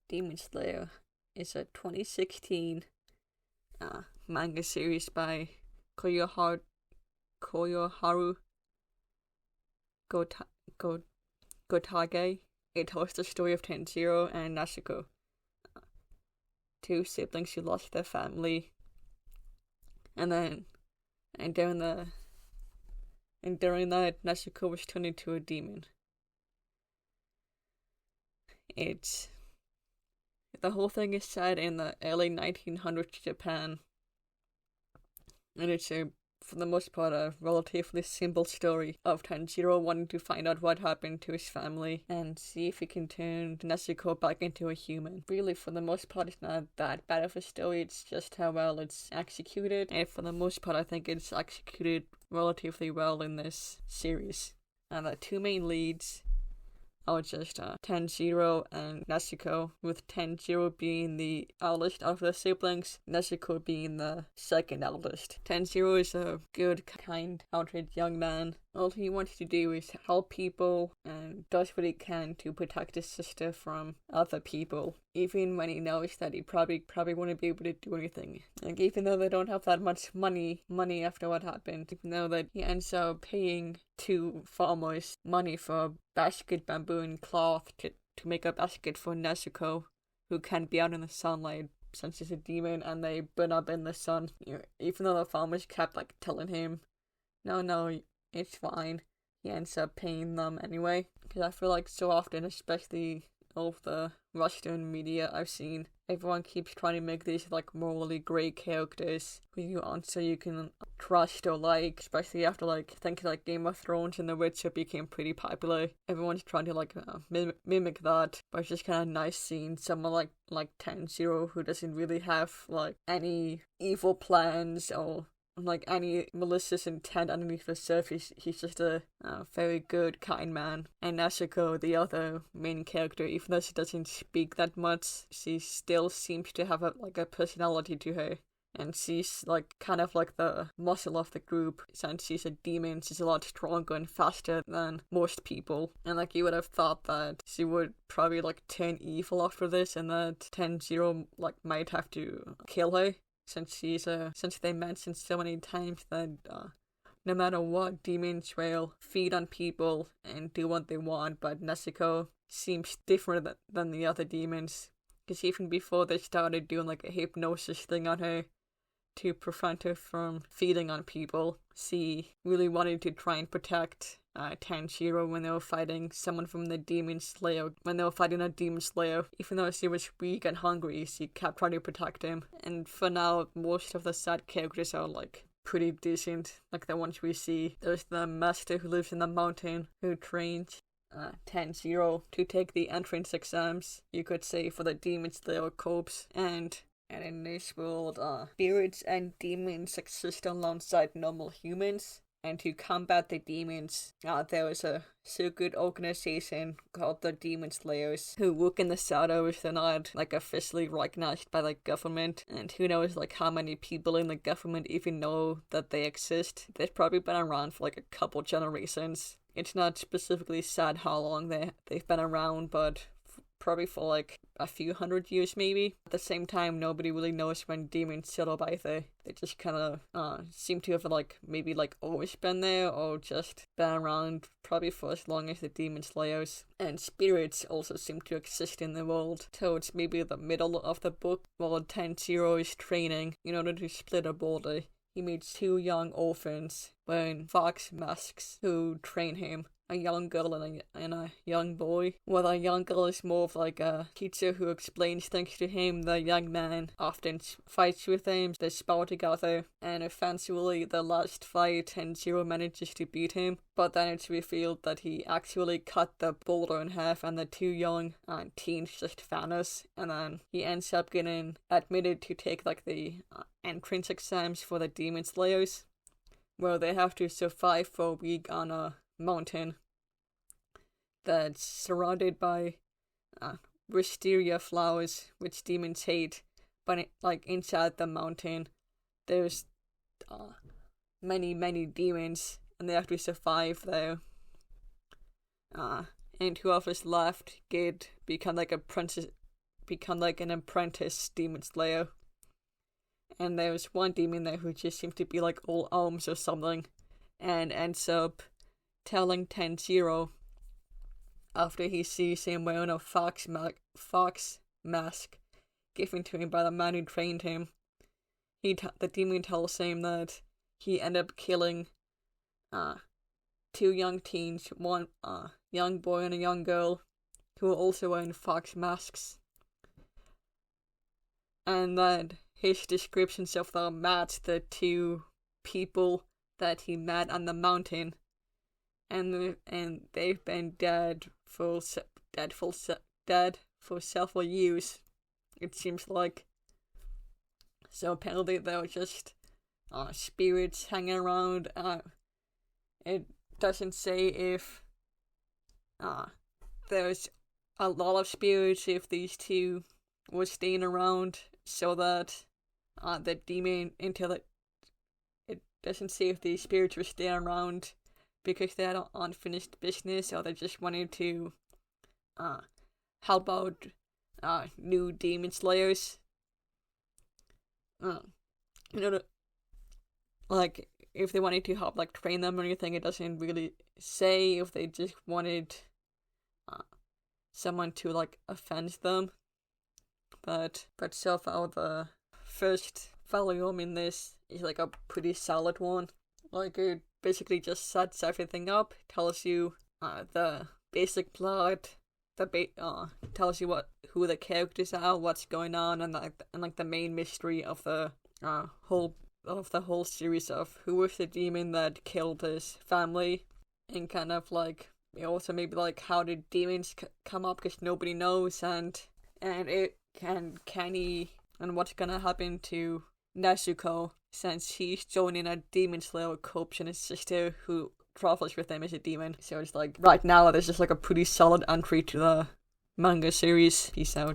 Demon Slayer is a 2016 manga series by Koyoharu Gota- Go- Gotage. It tells the story of Tanjiro and Natsuko, two siblings who lost their family, and during that, Natsuko was turned into a demon. The whole thing is set in the early 1900s Japan, and it's for the most part, a relatively simple story of Tanjiro wanting to find out what happened to his family and see if he can turn Nezuko back into a human. Really, for the most part, it's not that bad of a story, it's just how well it's executed, and for the most part, I think it's executed relatively well in this series. And the two main leads are just Tanjiro and Nezuko, with Tanjiro being the eldest of the siblings, Nezuko being the second eldest. Tanjiro is a good, kind-hearted young man. All he wants to do is help people and does what he can to protect his sister from other people, even when he knows that he probably wouldn't be able to do anything. Like, even though they don't have that much money after what happened, even though that he ends up paying two farmers money for a basket, bamboo, and cloth to make a basket for Nezuko, who can't be out in the sunlight since he's a demon, and they burn up in the sun. Even though the farmers kept telling him, no, it's fine, he ends up paying them anyway. Because I feel like so often, especially all of the Western media I've seen, everyone keeps trying to make these morally grey characters who you can trust or like, especially after thinking Game of Thrones and The Witcher became pretty popular. Everyone's trying to mimic that, but it's just kind of nice seeing someone like Tanjiro, who doesn't really have any evil plans or any malicious intent underneath the surface. He's just a very good, kind man. And Nezuko, the other main character, even though she doesn't speak that much, she still seems to have a personality to her. And she's kind of the muscle of the group. Since she's a demon, she's a lot stronger and faster than most people. And you would have thought that she would probably turn evil after this, and that Tanjiro might have to kill her. Since they mentioned so many times that no matter what, demons will feed on people and do what they want, but Nezuko seems different than the other demons. Because even before they started doing a hypnosis thing on her to prevent her from feeding on people, she really wanted to try and protect Tanjiro when they were fighting someone from the Demon Slayer. When they were fighting a Demon Slayer, even though she was weak and hungry, she kept trying to protect him. And for now, most of the side characters are pretty decent, the ones we see. There's the master who lives in the mountain, who trains Tanjiro to take the entrance exams, you could say, for the Demon Slayer Corps. And in this world, spirits and demons exist alongside normal humans. And to combat the demons, there was a secret organization called the Demon Slayers, who work in the shadows. They're not officially recognized by the government, and who knows how many people in the government even know that they exist. They've probably been around for a couple generations. It's not specifically said how long they've been around, but probably for a few hundred years maybe. At the same time, nobody really knows when demons settled by there. They just kind of seem to have maybe always been there, or just been around probably for as long as the Demon Slayers. And spirits also seem to exist in the world towards maybe the middle of the book, while Tanjiro is training in order to split a boulder. He meets two young orphans wearing fox masks who train him. A young girl and a young boy. Well, the young girl is more of a teacher who explains things to him. The young man often fights with him. They spar together, and eventually the last fight, Tanjiro manages to beat him. But then it's revealed that he actually cut the boulder in half, and the two young teens just vanish. And then he ends up getting admitted to take the entrance exams for the Demon Slayers, where they have to survive for a week on a mountain that's surrounded by wisteria flowers, which demons hate. But inside the mountain, there's many demons, and they have to survive there. And whoever's left become a become like an apprentice demon slayer. And there's one demon there who just seems to be like all arms or something, and ends up telling Tanjiro, after he sees him wearing a fox mask given to him by the man who trained him, the demon tells him that he ended up killing two young teens, one young boy and a young girl, who were also wearing fox masks. And that his descriptions of them match the two people that he met on the mountain, and they've been dead for several years, it seems like. So apparently they were just spirits hanging around. It doesn't say if there's a lot of spirits, if these two were staying around so that the demon, until it doesn't say if these spirits were staying around because they had unfinished business, or they just wanted to help out new demon slayers. Like, if they wanted to help, like, train them or anything, it doesn't really say. If they just wanted someone to, like, offend them. But so far, the first volume in this is, like, a pretty solid one. Like, it basically just sets everything up, tells you the basic plot, tells you who the characters are, what's going on, and the main mystery of the whole series of who was the demon that killed his family, and kind of like also maybe like how did demons come up, because nobody knows, and Kenny, and what's gonna happen to Nezuko since he's joining a demon slayer corpse, and his sister who travels with him is a demon. So it's like right now there's just like a pretty solid entry to the manga series. Peace out.